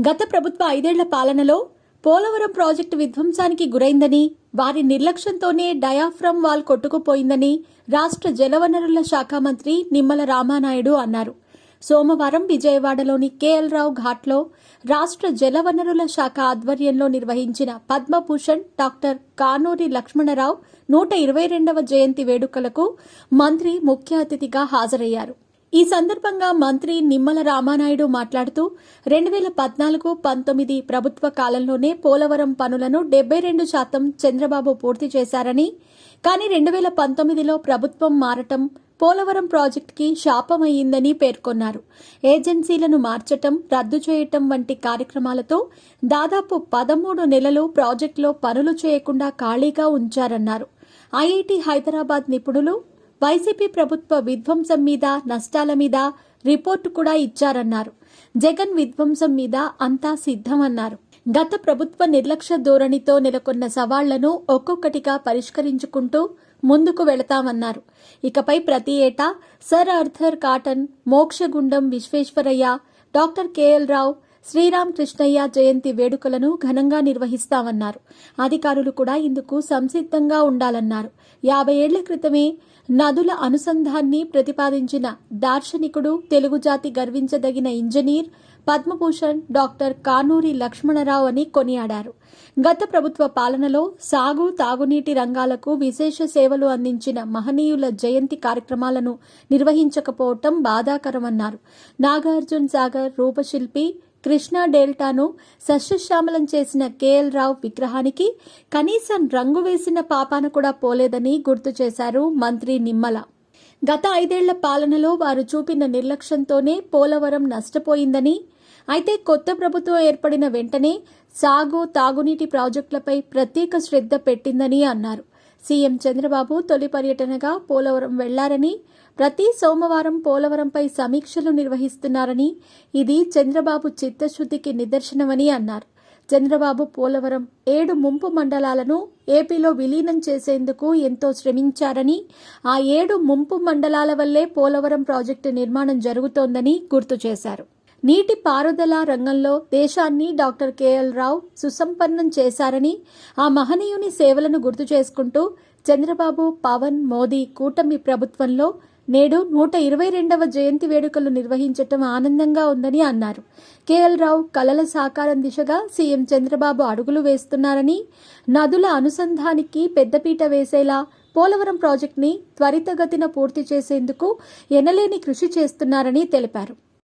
గత ప్రభుత్వ 5 ఏళ్ల పాలనలో పోలవరం ప్రాజెక్టు విధ్వంసానికి గురైందని, వారి నిర్లక్ష్యంతోనే డయాఫ్రమ్ వాల్ కొట్టుకుపోయిందని రాష్ట్ర జలవనరుల శాఖ మంత్రి నిమ్మల రామానాయుడు అన్నారు. సోమవారం విజయవాడలోని కేఎల్ రావు ఘాట్లో రాష్ట్ర జలవనరుల శాఖ ఆధ్వర్యంలో నిర్వహించిన పద్మభూషణ్ డాక్టర్ కానూరి లక్ష్మణరావు 122వ జయంతి వేడుకలకు మంత్రి ముఖ్య అతిథిగా హాజరయ్యారు. ఈ సందర్భంగా మంత్రి నిమ్మల రామానాయుడు మాట్లాడుతూ 2014-19 ప్రభుత్వ కాలంలోనే పోలవరం పనులను 72% చంద్రబాబు పూర్తి చేశారని, కానీ 2019లో ప్రభుత్వం మారటం పోలవరం ప్రాజెక్టుకి శాపమయ్యిందని పేర్కొన్నారు. ఏజెన్సీలను మార్చటం, రద్దు చేయటం వంటి కార్యక్రమాలతో దాదాపు 13 నెలలు ప్రాజెక్టులో పనులు చేయకుండా ఖాళీగా ఉంచారన్నారు. ఐఐటి హైదరాబాద్ నిపుణులు వైసీపీ ప్రభుత్వ విధ్వంసం మీద, నష్టాల మీద రిపోర్టు కూడా ఇచ్చారన్నారు. జగన్ విధ్వంసం మీద అంతా సిద్ధమన్నారు. గత ప్రభుత్వ నిర్లక్ష్య ధోరణితో నెలకొన్న సవాళ్లను ఒక్కొక్కటిగా పరిష్కరించుకుంటూ ముందుకు వెళతామన్నారు. ఇకపై ప్రతి ఏటా sir Arthur Cotton, Mokshagundam Visvesvaraya, doctor KL Rao, Sriram Krishnaiah జయంతి వేడుకలను ఘనంగా నిర్వహిస్తామన్నారు. అధికారులు కూడా ఇందుకు సంసిద్ధంగా ఉండాలన్నారు. 50 ఏళ్ల క్రితమే నదుల అనుసంధాన్ని ప్రతిపాదించిన దార్శనికుడు, తెలుగు జాతి గర్వించదగిన ఇంజనీర్ పద్మభూషణ్ డాక్టర్ కానూరి లక్ష్మణరావు అని కొనియాడారు. గత ప్రభుత్వ పాలనలో సాగు, తాగునీటి రంగాలకు విశేష సేవలు అందించిన మహనీయుల జయంతి కార్యక్రమాలను నిర్వహించకపోవటం బాధాకరమన్నారు. నాగార్జున సాగర్ రూపశిల్పి, కృష్ణా డెల్టాను సస్యశ్యామలం చేసిన కేఎల్ రావు విగ్రహానికి కనీసం రంగు వేసిన పాపాన కూడా పోలేదని గుర్తు చేశారు మంత్రి నిమ్మల. గత 5 ఏళ్ల పాలనలో వారు చూపిన నిర్లక్ష్యంతోనే పోలవరం నష్టపోయిందని, అయితే కొత్త ప్రభుత్వం ఏర్పడిన వెంటనే సాగు, తాగునీటి ప్రాజెక్టులపై ప్రత్యేక శ్రద్ధ పెట్టిందని అన్నారు. సీఎం చంద్రబాబు తొలి పర్యటనగా పోలవరం వెళ్లారని, ప్రతి సోమవారం పోలవరంపై సమీక్షలు నిర్వహిస్తున్నారని, ఇది చంద్రబాబు చిత్తశుద్ధికి నిదర్శనమని అన్నారు. చంద్రబాబు పోలవరం 7 ముంపు మండలాలను ఏపీలో విలీనం చేసేందుకు ఎంతో శ్రమించారని, ఆ 7 ముంపు మండలాల వల్లే పోలవరం ప్రాజెక్టు నిర్మాణం జరుగుతోందని గుర్తు చేశారు. నీటి పారుదల రంగంలో దేశాన్ని డాక్టర్ కేఎల్ రావు సుసంపన్నం చేశారని, ఆ మహనీయుని సేవలను గుర్తు చేసుకుంటూ చంద్రబాబు, పవన్, మోదీ కూటమి ప్రభుత్వంలో నేడు 122వ జయంతి వేడుకలు నిర్వహించటం ఆనందంగా ఉందని అన్నారు. కేఎల్ రావు కలల సాకారం దిశగా సీఎం చంద్రబాబు అడుగులు వేస్తున్నారని, నదుల అనుసంధానికి పెద్దపీట వేసేలా పోలవరం ప్రాజెక్టుని త్వరితగతిన పూర్తి చేసేందుకు ఎనలేని కృషి చేస్తున్నారని తెలిపారు.